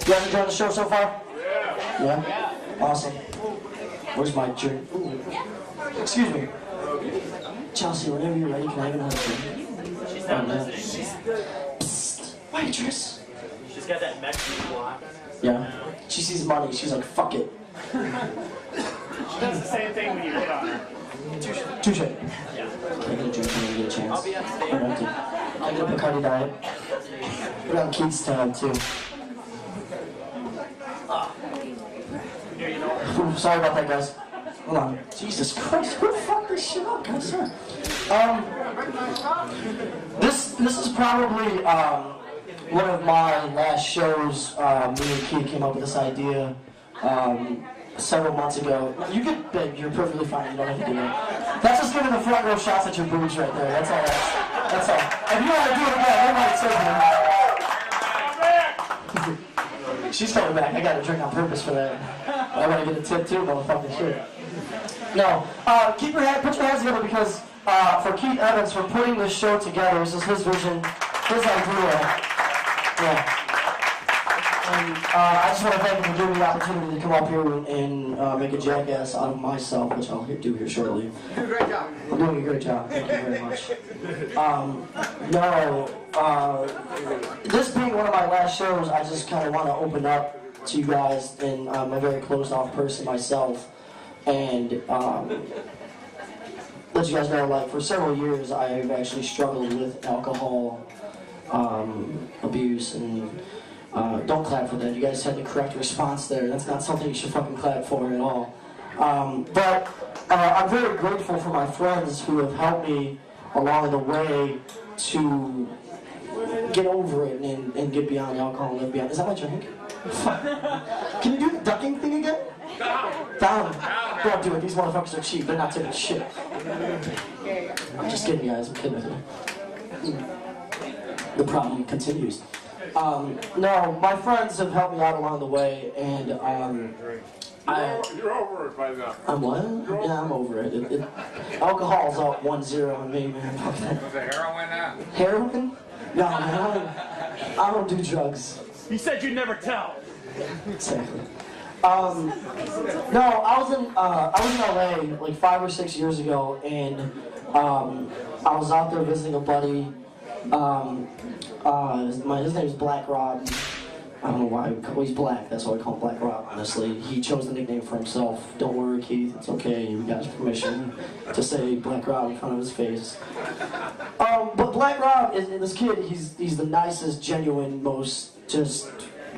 You guys enjoying the show so far? Yeah? Awesome. Where's my drink? Ooh. Excuse me. Chelsea, whenever you're ready, can I have another drink? She's not listening. Psst. Waitress. She's got that Mexican block. Yeah. She sees money, she's like, fuck it. She does the same thing when you hit on her. Touche. Yeah. Can I get a drink when I get a chance? I'll be on stage. I'm empty. I'll get a Bacardi Diet. Put on Keith's tab, too. Ooh, sorry about that, guys. Hold on. Jesus Christ, who fucked this shit up, guys? This is probably one of my last shows. Me and Keith came up with this idea several months ago. You could, babe, you're perfectly fine. You don't have to do that. That's just giving the front row shots at your boobs right there. That's all. That's all. If you want to do it again, everybody says it. She's coming back. I got a drink on purpose for that. I want to get a tip too, motherfucking shit. No, put your hands together because for Keith Evans for putting this show together. This is his vision, his idea. Yeah. And I just want to thank him for giving me the opportunity to come up here and make a jackass out of myself, which I'll do here shortly. You did a great job. I'm doing a great job. Thank you very much. This being one of my last shows, I just kind of want to open up to you guys, and I'm a very closed-off person myself, and let you guys know, like, for several years, I've actually struggled with alcohol abuse, and don't clap for that. You guys had the correct response there. That's not something you should fucking clap for at all. But I'm very grateful for my friends who have helped me along the way to get over it and get beyond alcohol and live beyond. Is that my drink? Can you do the ducking thing again? Down. Don't do it. These motherfuckers are cheap. They're not taking shit. I'm just kidding, guys. I'm kidding with you. The problem continues. No, my friends have helped me out along the way, and You're over it by now. I'm what? Yeah, I'm over it. Alcohol's out 1-0 on me, man. Was the heroin out? Heroin? No, man, I don't do drugs. You said you'd never tell. Exactly. No, I was in LA like 5 or 6 years ago, and I was out there visiting a buddy. His name's Black Rod. I don't know why he's black. That's why we call him Black Rod. Honestly, he chose the nickname for himself. Don't worry, Keith. It's okay. We got his permission to say Black Rod in front of his face. But Black Rod is this kid. He's the nicest, genuine, most just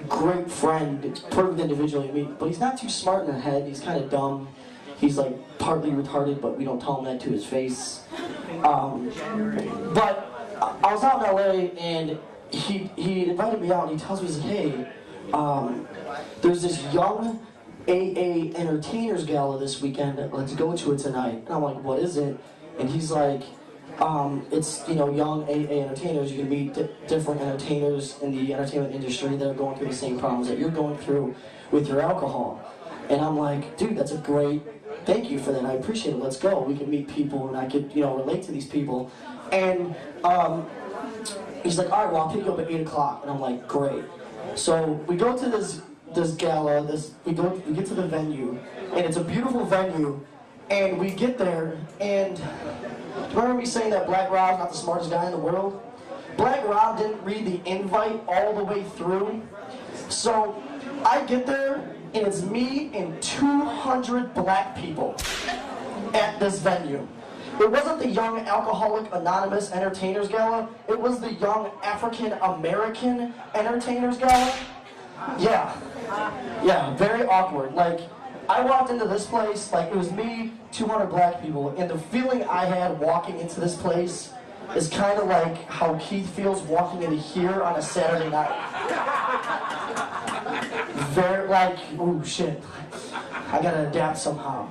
great friend, perfect individual you meet. But he's not too smart in the head. He's kind of dumb. He's like partly retarded, but we don't tell him that to his face. But I was out in LA, and he invited me out, and he tells me, he's like, hey, there's this young AA entertainers gala this weekend. Let's go to it tonight. And I'm like, what is it? And he's like, it's, you know, young AA entertainers. You can meet different entertainers in the entertainment industry that are going through the same problems that you're going through with your alcohol. And I'm like, dude, that's a great, thank you for that. I appreciate it. Let's go. We can meet people, and I could, you know, relate to these people. And he's like, all right, well, I'll pick you up at 8 o'clock. And I'm like, great. So we go to this gala. We get to the venue, and it's a beautiful venue. And we get there, and do you remember me saying that Black Rob's not the smartest guy in the world? Black Rob didn't read the invite all the way through. So I get there, and it's me and 200 black people at this venue. It wasn't the Young Alcoholic Anonymous Entertainers Gala. It was the Young African American Entertainers Gala. Yeah, very awkward. Like, I walked into this place, like, it was me, 200 black people, and the feeling I had walking into this place is kind of like how Keith feels walking into here on a Saturday night. Very, like, ooh, shit. I gotta adapt somehow.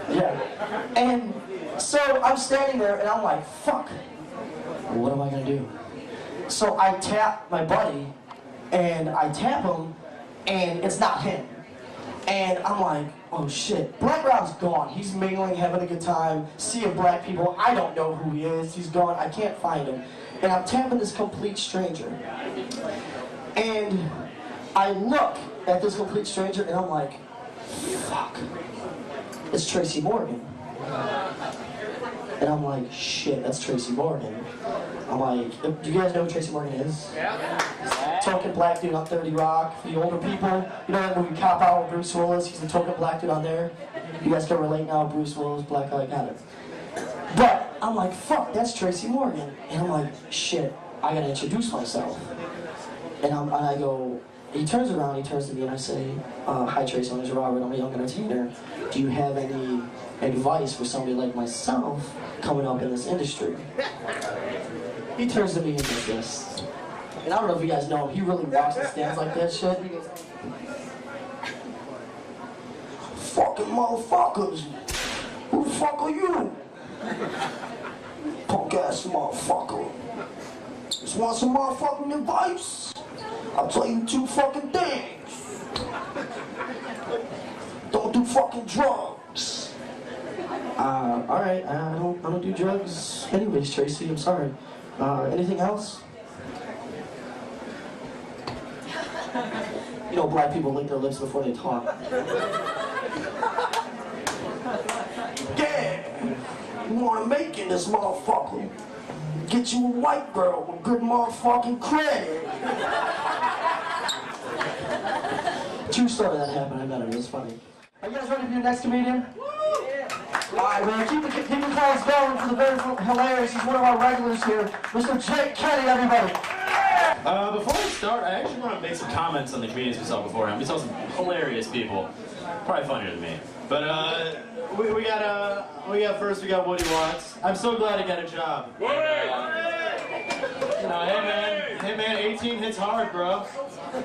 Yeah. And so I'm standing there, and I'm like, fuck, what am I gonna do? So I tap my buddy, and I tap him, and it's not him. And I'm like, oh shit, Black Rob's gone. He's mingling, having a good time, seeing black people. I don't know who he is. He's gone. I can't find him. and I'm tapping this complete stranger. And I look at this complete stranger, and I'm like, fuck, it's Tracy Morgan. And I'm like, shit, that's Tracy Morgan. I'm like, do you guys know who Tracy Morgan is? Yeah. Token black dude on 30 Rock. For the older people, you know that movie Cop Out with Bruce Willis? He's the token black dude on there. You guys can relate now, Bruce Willis, black guy, got it. But I'm like, fuck, that's Tracy Morgan. And I'm like, shit, I gotta introduce myself. And I go, he turns around, he turns to me, and I say, hi Tracy, my name is Robert, I'm a young entertainer. Do you have any advice for somebody like myself coming up in this industry? He turns to me and does this. And I don't know if you guys know him, he really walks and stands like that shit. He goes, fucking motherfuckers, who the fuck are you? Punk ass motherfucker. Just want some motherfucking advice? I'll tell you two fucking things. Don't do fucking drugs. Alright, I don't do drugs anyways, Tracy, I'm sorry. Anything else? You know, black people lick their lips before they talk. Yeah, you wanna make it, this motherfucker. Get you a white girl with good motherfucking credit. True story that happened, I met him, it was funny. Are you guys ready for your next comedian? Alright, man, keep the calls going for the very hilarious. He's one of our regulars here, Mr. Kenney, everybody. Before we start, I actually want to make some comments on the comedians we saw beforehand. We saw some hilarious people, probably funnier than me. But we got Woody Watts. I'm so glad he got a job. Hey man, 18 hits hard, bro.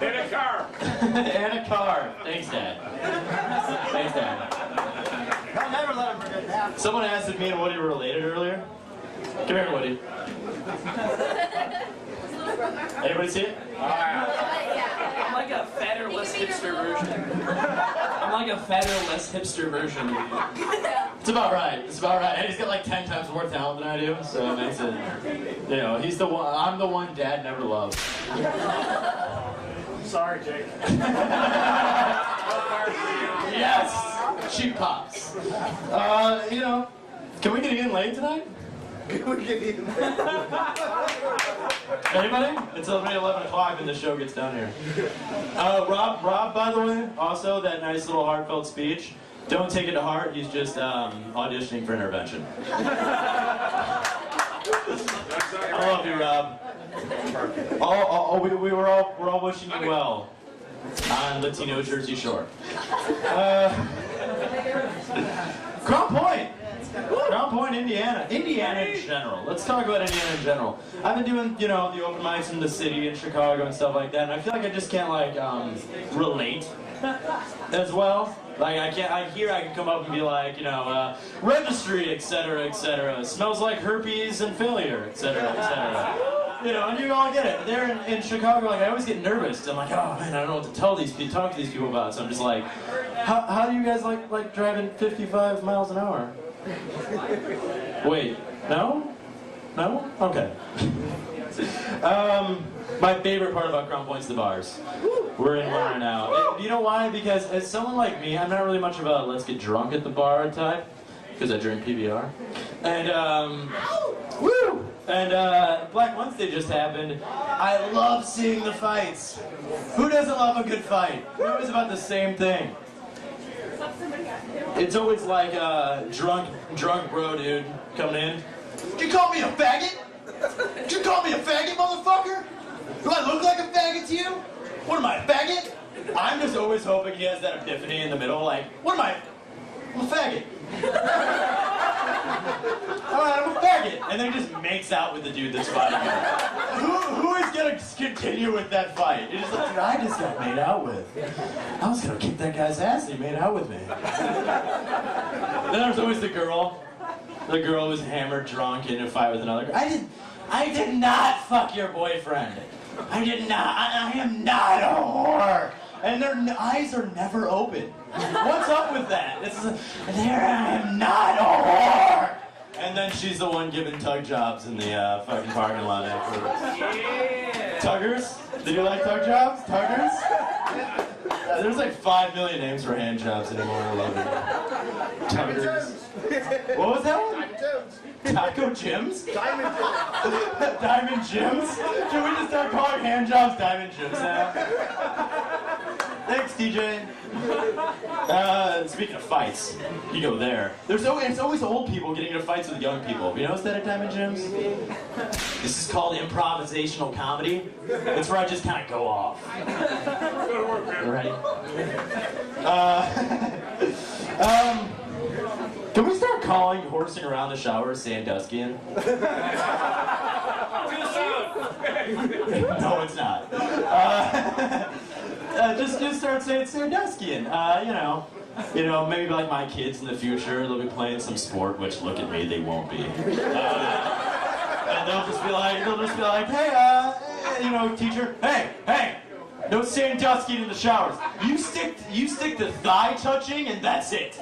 In a car. And a car. Thanks, Dad. Thanks, Dad. I'll never let him forget that. Someone asked if me and Woody were related earlier. Come here, Woody. Anybody see it? I'm like a fatter, less hipster version. I'm like a fatter, less hipster version. It's about right. It's about right. And he's got like 10 times more talent than I do, so it makes it. You know, he's the one. I'm the one Dad never loved. Sorry, Jake. Yes, cheap pops. You know, can we get in late tonight? Anybody? It's already 11 o'clock and the show gets done here. Rob, by the way, also that nice little heartfelt speech. Don't take it to heart. He's just auditioning for intervention. I love you, Rob. We're all wishing you well on Latino Jersey Shore. Crown Point. Crown Point, Indiana. Indiana in general. Let's talk about Indiana in general. I've been doing, you know, the open mics in the city in Chicago and stuff like that, and I feel like I just can't, like, relate as well. Like, I can come up and be like, you know, registry, etc., smells like herpes and failure, etc., etc. You know, and you all get it. There in Chicago, like, I always get nervous. I'm like, oh man, I don't know what to talk to these people about. So I'm just like, how do you guys like driving 55 miles an hour? Wait, no? No? Okay. My favorite part about Crown Point's the bars. We're in one right now. And you know why? Because as someone like me, I'm not really much of a let's get drunk at the bar type, because I drink PBR. And, woo! And Black Wednesday just happened. I love seeing the fights. Who doesn't love a good fight? It's always about the same thing. It's always like a drunk bro dude coming in. Did you call me a faggot? Did you call me a faggot, motherfucker? Do I look like a faggot to you? What am I, a faggot? I'm just always hoping he has that epiphany in the middle, like, what am I? I'm a faggot. Alright, I'm a faggot. And then he just makes out with the dude that's fighting him. Who is gonna continue with that fight? You're just like, dude, I just got made out with. I was gonna kick that guy's ass and he made out with me. Then there's always the girl. The girl who's hammered drunk in a fight with another girl. I did not fuck your boyfriend. I did not. I am not a whore. And their eyes are never open. What's up with that? There, I am not a whore. And then she's the one giving tug jobs in the fucking parking lot afterwards. Yeah. Tuggers? Did you like tug jobs? Tuggers? There's like 5 million names for hand jobs anymore. I love it. Tuggers. What was that one? Taco Jims? Diamond Jones. Diamond Jims? Should we just start calling hand jobs Diamond Jims now? Thanks, DJ. Speaking of fights, you go there. It's always old people getting into fights with young people. Have you noticed that at Diamond Jims? This is called improvisational comedy. It's where I just kind of go off. Right? Can we start calling horsing around the shower Sandusky-ian? No, it's not. Just start saying Sandusky-ian. You know, maybe like my kids in the future, they'll be playing some sport, which look at me, they won't be. And they'll just be like, hey, teacher, hey, no Sandusky in the showers. You stick to thigh touching, and that's it.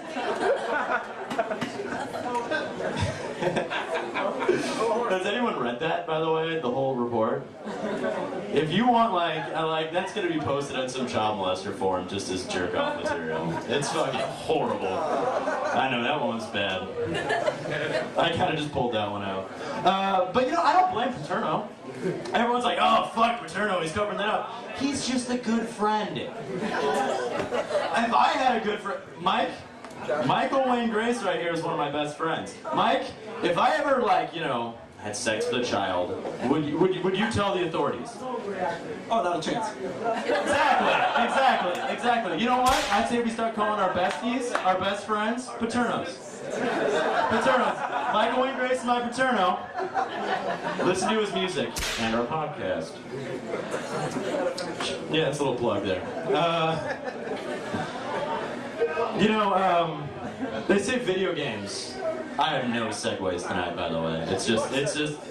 Has anyone read that, by the way, the whole report? If you want, that's gonna be posted on some child molester forum just as jerk-off material. It's fucking horrible. I know, that one's bad. I kind of just pulled that one out. But I don't blame Paterno. Everyone's like, oh, fuck Paterno, he's covering that up. He's just a good friend. If I had a good friend, Michael Wayne Grace right here is one of my best friends. Mike, if I ever, had sex with a child, would you tell the authorities? Oh, not a chance. Exactly. You know what? I'd say we start calling our besties, our best friends, Paternos. Michael Wayne Grace and my Paterno. Listen to his music and our podcast. Yeah, it's a little plug there. They say video games. I have no segues tonight, by the way. It's just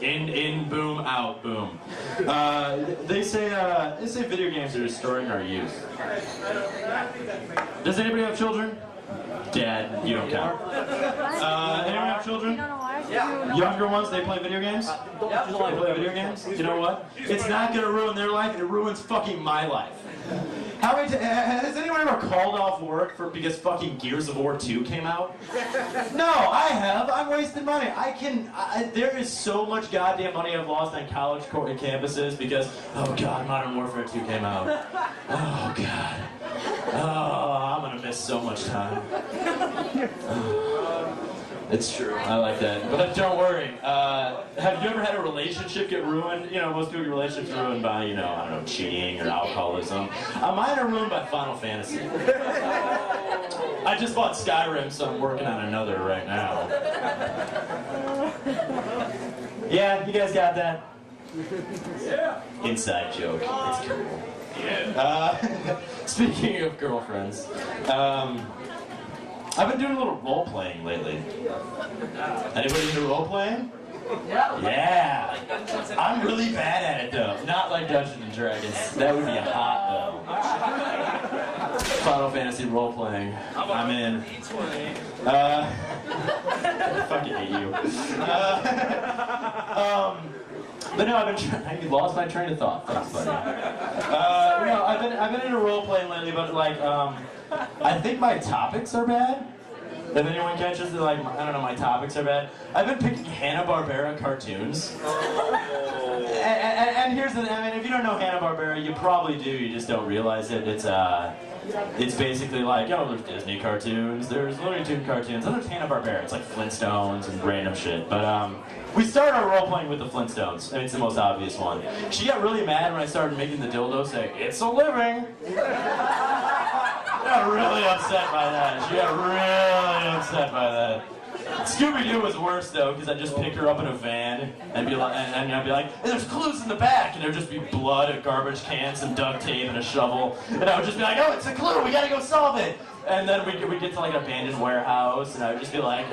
in, boom, out, boom. They say video games are destroying our youth. Does anybody have children? Dad, you don't count. Anyone have children? Yeah. Younger ones, they play video games? Yeah. They play video games? You know what? It's not gonna ruin their life, it ruins fucking my life. Has anyone ever called off work because fucking Gears of War 2 came out? No, I have. I'm wasting money. There is so much goddamn money I've lost on college campuses because, oh god, Modern Warfare 2 came out. Oh god. Oh, I'm gonna miss so much time. It's true. I like that. But don't worry. Have you ever had a relationship get ruined? Most people's relationships are ruined by, I don't know, cheating or alcoholism. Mine are ruined by Final Fantasy. I just bought Skyrim, so I'm working on another right now. Yeah, you guys got that? Yeah. Inside joke. It's cool. Yeah. Speaking of girlfriends, I've been doing a little role playing lately. Anybody into role playing? Yeah. I'm really bad at it though. Not like Dungeons and Dragons. That would be hot though. Final Fantasy role playing. I'm in. I fucking hate you. But no, I lost my train of thought. Thanks, buddy. I've been into role playing lately, but I think my topics are bad. If anyone catches it, my topics are bad. I've been picking Hanna-Barbera cartoons. And here's the thing, if you don't know Hanna-Barbera, you probably do, you just don't realize it. It's basically there's Disney cartoons, there's Looney Tunes cartoons, and there's Hanna-Barbera. It's like Flintstones and random shit. But we started our role playing with the Flintstones. It's the most obvious one. She got really mad when I started making the dildo say, "It's a living." She got really upset by that. Scooby-Doo was worse though, because I'd just pick her up in a van and be like, and I'd be like, "There's clues in the back," and there'd just be blood, a garbage can, some duct tape, and a shovel, and I would just be like, "Oh, it's a clue. We gotta go solve it." And then we'd get to an abandoned warehouse, and I would just be like,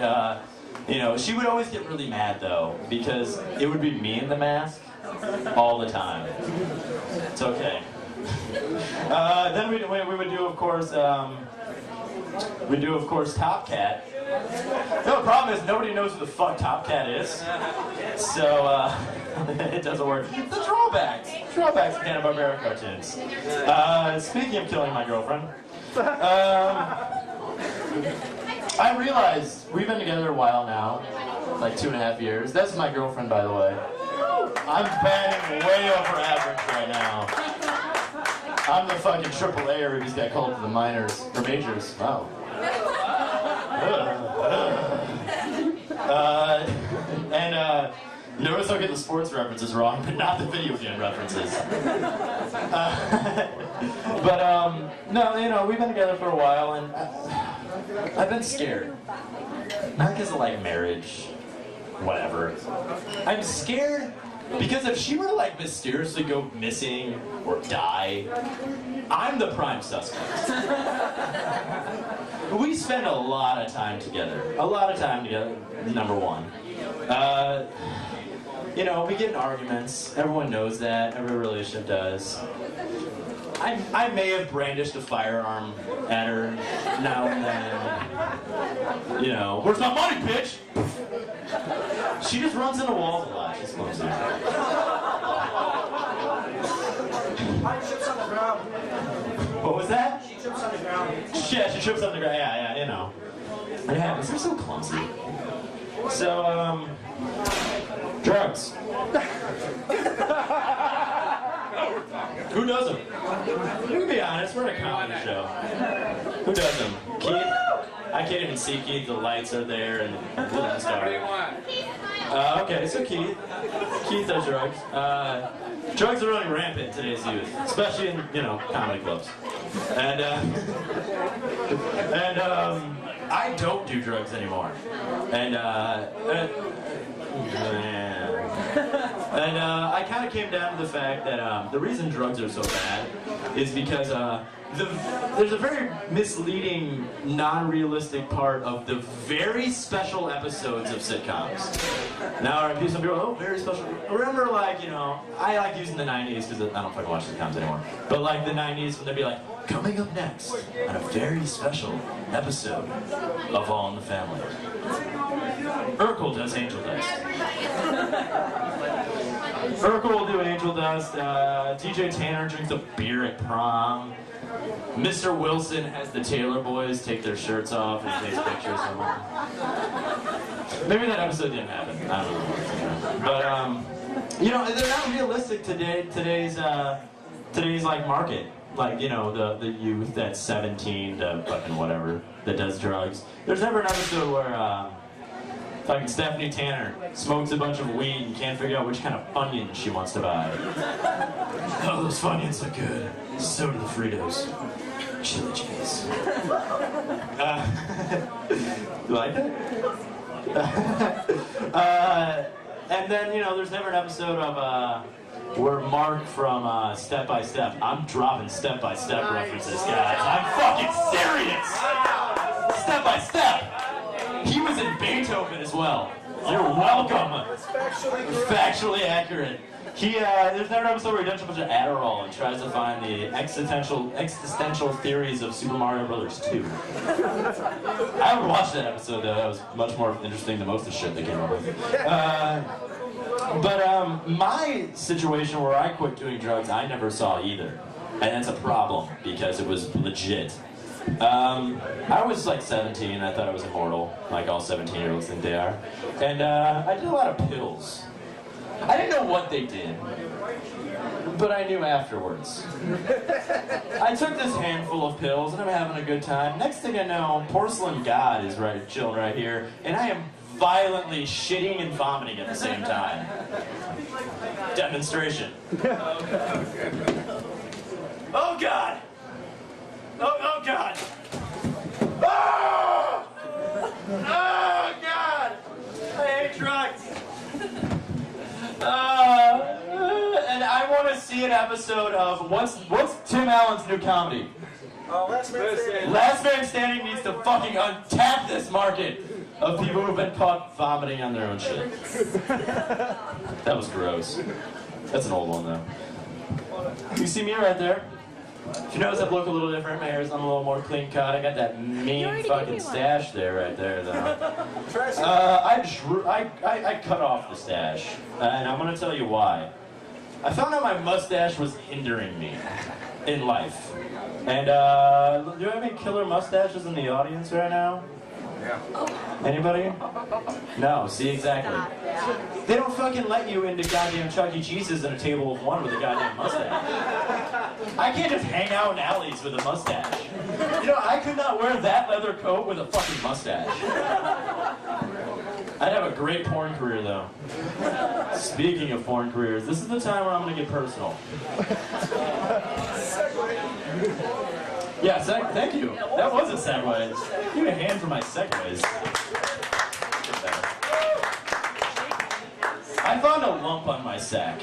she would always get really mad though, because it would be me in the mask all the time. It's okay. Then we would do, of course, Top Cat. No, the problem is nobody knows who the fuck Top Cat is. So, it doesn't work. The drawbacks. Drawbacks of Hanna-Barbera cartoons. Speaking of killing my girlfriend, I realized we've been together a while now, like 2.5 years. That's my girlfriend, by the way. I'm batting way over average right now. I'm the fucking AAA who just got called to the minors, or majors. Wow. Notice I'll get the sports references wrong, but not the video game references. No, you know, we've been together for a while, and I've been scared. Not because of, like, marriage, whatever. I'm scared because if she were to, like, mysteriously go missing or die, I'm the prime suspect. We spend a lot of time together. A lot of time together, number one. You know, we get in arguments. Everyone knows that. Every relationship does. I may have brandished a firearm at her now and then. You know, where's my money, bitch? She just runs into walls a lot. She's clumsy. She trips on the ground. What was that? She trips on the ground. Yeah, she trips on the ground. Yeah, you know. It happens. They're so clumsy. So, drugs. Who does them? You can be honest, we're in a comedy show. Who does them? Keith? I can't even see Keith, the lights are there and the star. Okay, so Keith does drugs. Drugs are running rampant in today's youth, especially in, you know, comedy clubs. And I don't do drugs anymore. And I kind of came down to the fact that the reason drugs are so bad is because there's a very misleading, non-realistic part of the very special episodes of sitcoms. Now, some people are, oh, very special. Remember, like, you know, I like using the 90s because I don't fucking watch sitcoms anymore. But, like, the 90s when they'd be like, coming up next on a very special episode of All in the Family. Urkel does angel dust. Urkel will do angel dust. DJ Tanner drinks a beer at prom. Mr. Wilson has the Taylor boys take their shirts off and takes pictures of them. Maybe that episode didn't happen. I don't know. But you know, they're not realistic today's like market. Like, you know, the youth that's 17 to fucking whatever that does drugs. There's never an episode where fucking Stephanie Tanner smokes a bunch of weed and can't figure out which kind of Funyuns she wants to buy. Oh, those Funyuns look good. So do the Fritos. Chili cheese. You like that? And then, you know, there's never an episode of where Mark from Step by Step. I'm dropping Step by Step references, guys. I'm fucking serious. Step by Step. He was in Beethoven as well. You're welcome. Factually accurate. There's never an episode where he does a bunch of Adderall and tries to find the existential theories of Super Mario Brothers 2. I haven't watched that episode though. That was much more interesting than most of the shit they came up with. But my situation where I quit doing drugs, I never saw either. And that's a problem because it was legit. I was like 17, I thought I was immortal, like all 17-year-olds think they are. And I did a lot of pills. I didn't know what they did, but I knew afterwards. I took this handful of pills and I'm having a good time. Next thing I know, Porcelain God is chilling right here, and I am violently shitting and vomiting at the same time. Demonstration. Oh God! Oh God! Oh! Oh God! I hate drugs. And I want to see an episode of what's Tim Allen's new comedy? Last Man Standing. Last Man Standing needs to fucking untap this market of people who've been caught vomiting on their own shit. That was gross. That's an old one though. You see me right there? If you notice, I look a little different. My hair's on a little more clean cut. I got that mean fucking stash there, right there, though. I cut off the stash, and I'm gonna tell you why. I found out my mustache was hindering me in life. And do you have any killer mustaches in the audience right now? Anybody? No, see, exactly. They don't fucking let you into goddamn Chuck E. Cheese's in a table of one with a goddamn mustache. I can't just hang out in alleys with a mustache. You know, I could not wear that leather coat with a fucking mustache. I'd have a great porn career, though. Speaking of porn careers, this is the time where I'm gonna get personal. Yeah, thank you. That was a segue. Give me a hand for my segues. I found a lump on my sack.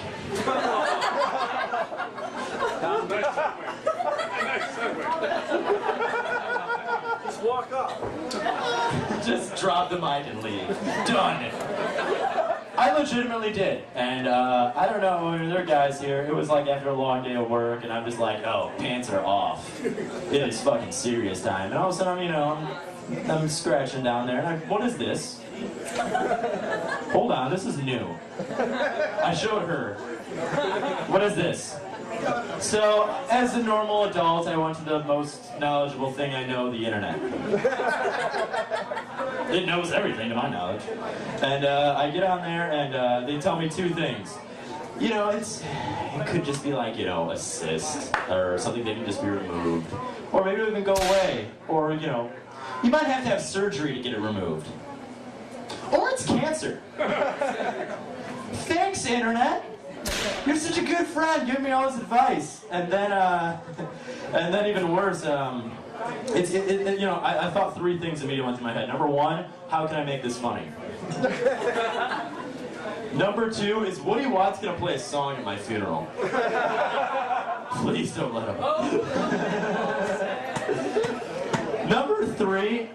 Just walk up. Just drop the mic and leave. Done. I legitimately did. And I don't know, there are guys here. It was like after a long day of work, and I'm just like, oh, pants are off. It is fucking serious time. And all of a sudden, you know, I'm scratching down there, and what is this? Hold on, this is new. I showed her. What is this? So, as a normal adult, I went to the most knowledgeable thing I know, the internet. It knows everything to my knowledge. And I get on there, and they tell me two things. You know, it could just be like, you know, a cyst, or something that can just be removed. Or maybe it'll even go away. Or, you know, you might have to have surgery to get it removed. Or it's cancer. Thanks, internet. You're such a good friend. Give me all this advice. And then even worse, you know, I thought three things immediately went through my head. Number one, how can I make this funny? Number two is Woody Watts gonna play a song at my funeral. Please don't let him. Number three,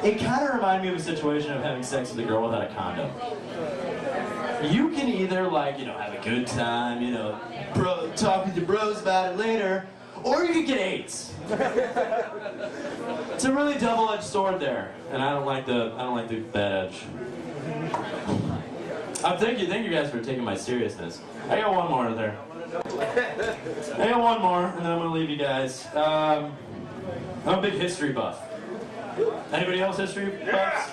it kind of reminded me of a situation of having sex with a girl without a condom. You can either, like, you know, have a good time, you know, talk with your bros about it later, or you can get AIDS. It's a really double-edged sword there, and I don't like that edge. Thank you guys for taking my seriousness. I got one more there. I got one more, and then I'm gonna leave you guys. I'm a big history buff. Anybody else history buffs?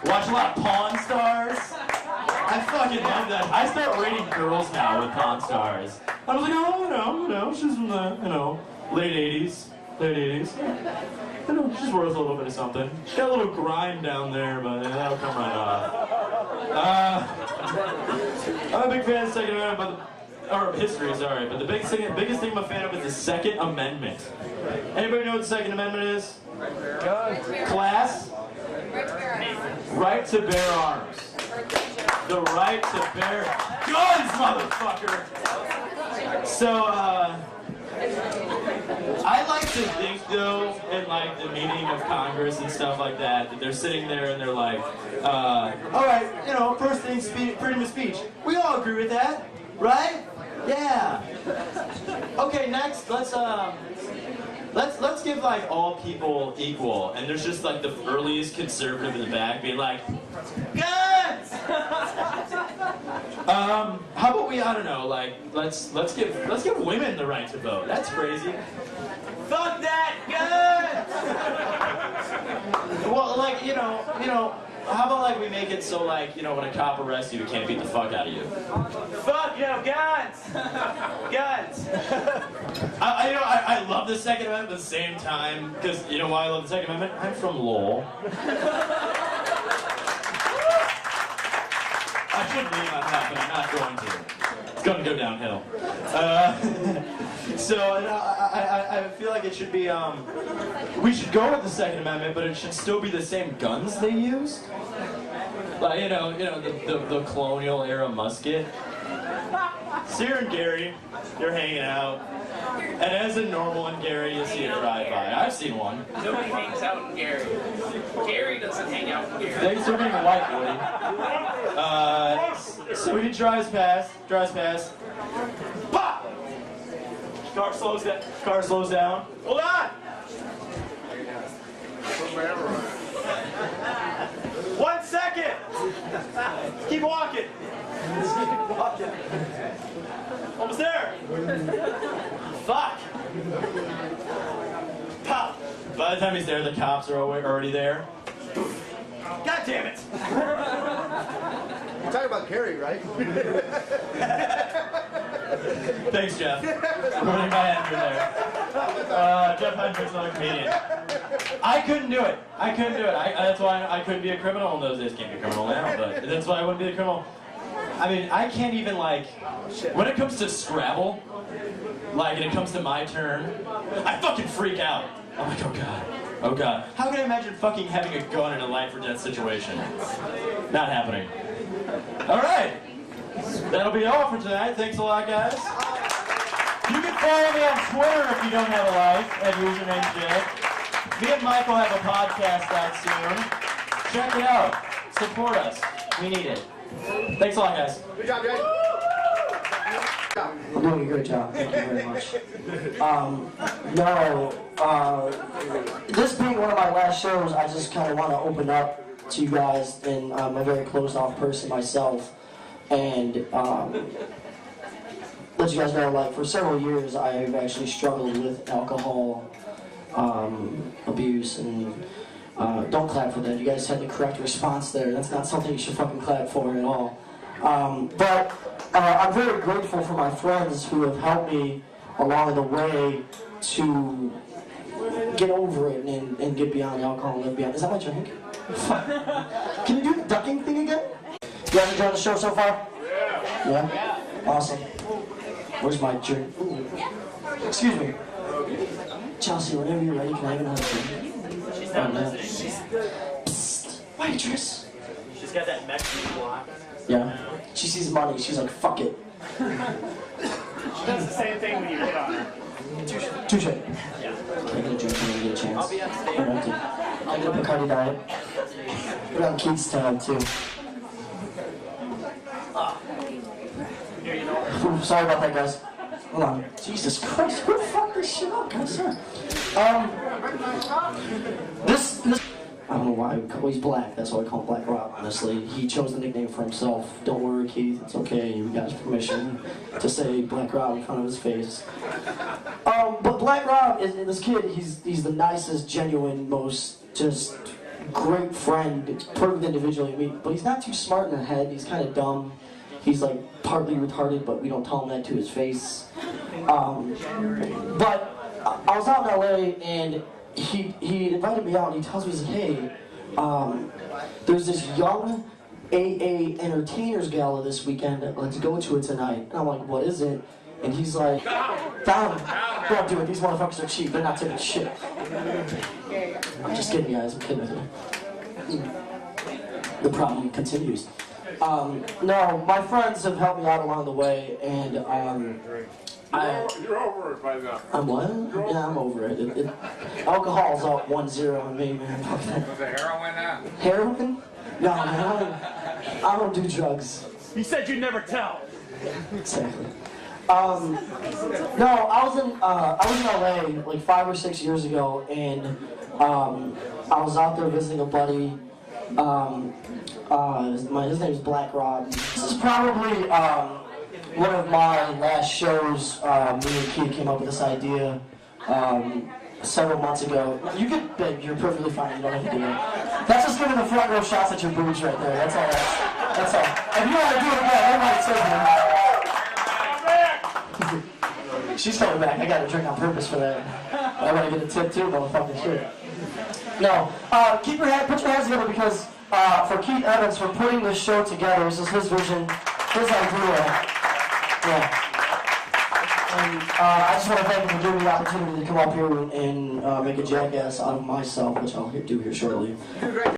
Watch a lot of Pawn Stars. I fucking love that. I start rating girls now with Pawn Stars. I was like, oh, no, she's from the, you know, late 80s. You know, she's worth a little bit of something. She's got a little grime down there, but that'll come right off. I'm a big fan of the Second Amendment, or history, sorry, but the biggest thing I'm a fan of is the Second Amendment. Anybody know what the Second Amendment is? Class? Right to bear arms. The right to bear guns, motherfucker! So, I like to think, though, in, like, the meeting of Congress and stuff like that they're sitting there and they're like, alright, you know, first thing, freedom of speech. We all agree with that, right? Yeah. Okay, next, let's give, like, all people equal, and there's just, like, the earliest conservative in the back being like, guns! How about we, I don't know, like, let's give women the right to vote. That's crazy. Fuck that, guns! Well, like, you know, how about, like, we make it so, like, you know, when a cop arrests you, he can't beat the fuck out of you. Fuck, you know, guns! Guns! I love the Second Amendment at the same time, because, you know why I love the Second Amendment? I'm from Lowell. I should lean on that, but I'm not going to. It's going to go downhill. So I feel like it should be, we should go with the Second Amendment, but it should still be the same guns they used. Like, you know, the colonial era musket. Sarah and Gary, they're hanging out. And as a normal in Gary, you see it drive by. I've seen one. Nobody hangs out in Gary. Gary doesn't hang out in Gary. Thanks for being a white boy. So he drives past. Pop! Car slows down. Car slows down. Hold on. 1 second. Keep walking. Almost there. Fuck. Pop. By the time he's there, the cops are already there. God damn it. You're talking about Carrie, right? Thanks, Jeff. Ruining my answer there. Jeff Hendricks, another comedian. I couldn't do it. That's why I couldn't be a criminal in those days. Can't be a criminal now, but that's why I wouldn't be a criminal. I mean, I can't even, like, when it comes to Scrabble, like, and it comes to my turn, I fucking freak out. I'm like, oh God. Oh God. How can I imagine fucking having a gun in a life or death situation? Not happening. Alright. That'll be all for tonight. Thanks a lot, guys. You can follow me on Twitter if you don't have a life at username Jed. Me and Michael have a podcast out soon. Check it out. Support us. We need it. Thanks a lot, guys. Good job, Jay. I'm doing a great job. Thank you very much. This being one of my last shows, I just kind of want to open up to you guys, and I'm a very closed-off person myself, and let you guys know, like, for several years, I've actually struggled with alcohol abuse, and don't clap for that. You guys had the correct response there. That's not something you should fucking clap for at all. But I'm very grateful for my friends who have helped me along the way to get over it and get beyond alcohol and live beyond. Is that my drink? Can you do the ducking thing again? You guys enjoyed the show so far? Yeah. Awesome. Where's my drink? Ooh. Excuse me. Chelsea, whenever you're ready, can I have another drink? She's not listening. Psst. Waitress. She's got that Mexican block. Yeah. She sees money. She's like, fuck it. She does the same thing when you hit on her. Touche. Yeah. Can I get a drink when you get a chance? I'll be on stage. I'll get a Bacardi Diet. Put on Keith's tab, too. Ooh, sorry about that, guys. Hold on. Jesus Christ, who fucked this shit up, guys? This I don't know why. He's black. That's why I call him Black Rob, honestly. He chose the nickname for himself. Don't worry, Keith. It's okay. We got his permission to say Black Rob in front of his face. But Black Rob is this kid. He's the nicest, genuine, most just great friend, perfect individual you meet. But he's not too smart in the head. He's kind of dumb. He's like partly retarded, but we don't tell him that to his face. But I was out in LA and he invited me out and he tells me, he's like, hey, there's this young AA entertainers gala this weekend. Let's go to it tonight. And I'm like, what is it? And he's like, down. Don't do it. These motherfuckers are cheap. They're not taking shit. I'm just kidding, guys. I'm kidding with you. The problem continues. No, my friends have helped me out along the way, and You're over it by now. I'm what? Yeah, I'm over it. Alcohol's up 1-0 on me, man. Was the heroin out? Heroin? No, man, I don't do drugs. You said you'd never tell. Exactly. No, I was in LA like 5 or 6 years ago, and I was out there visiting a buddy. His name's Black Rob. This is probably one of my last shows. Me and Keith came up with this idea several months ago. You could, babe, you're perfectly fine. You don't have to do it. That's just giving the front row shots at your boobs right there. That's all. That's all. If you want to do it again, I might say that. She's coming back. I got a drink on purpose for that. I want to get a tip too, motherfucking shit. No, put your hands together because for Keith Evans for putting this show together. This is his vision, his idea. Yeah. And I just want to thank him for giving me the opportunity to come up here and make a jackass out of myself, which I'll do here shortly.